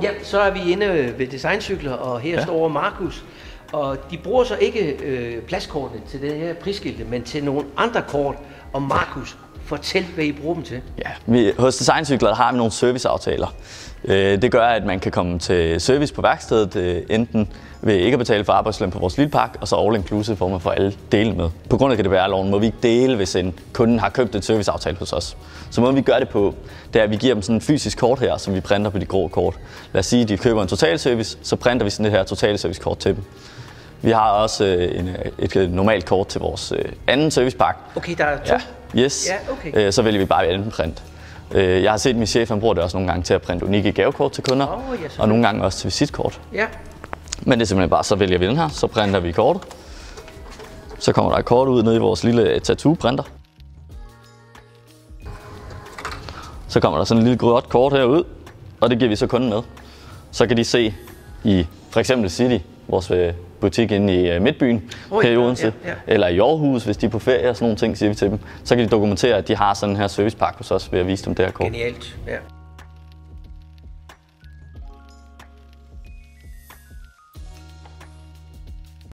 Ja, så er vi inde ved Designcykler, og her står Markus. Og de bruger så ikke pladskortene til det her prisskilte, men til nogle andre kort. Og Markus, fortæl, hvad I bruger dem til. Ja, hos Designcykler har vi nogle serviceaftaler. Det gør, at man kan komme til service på værkstedet, enten ved ikke at betale for arbejdsløn på vores lille pakke, og så all inclusive, hvor man får alle dele med. På grund af GDPR-loven må vi ikke dele, hvis en kunde har købt et serviceaftale hos os. Så måden vi gør det på, det er, at vi giver dem sådan en fysisk kort her, som vi printer på de grå kort. Lad os sige, at de køber en totalservice, så printer vi sådan det her totalservice-kort til dem. Vi har også et normalt kort til vores anden servicepakke. Okay, der er to? Ja, yes. Ja, okay. Så vælger vi bare anden print. Jeg har set, at min chef bruger det også nogle gange til at printe unikke gavekort til kunder, og nogle gange også til visitkort. Ja. Men det er simpelthen bare, så vælger vi den her, så printer vi kortet. Så kommer der et kort ud nede i vores lille tattoo-printer. Så kommer der sådan en lille gråt kort herud, og det giver vi så kunden med. Så kan de se i for eksempel City, vores butik inde i Midtbyen, her i Odense, eller i Aarhus, hvis de er på ferie og sådan nogle ting, siger vi til dem. Så kan de dokumentere, at de har sådan her servicepakke hos os ved at vise dem det her kort. Genialt, ja.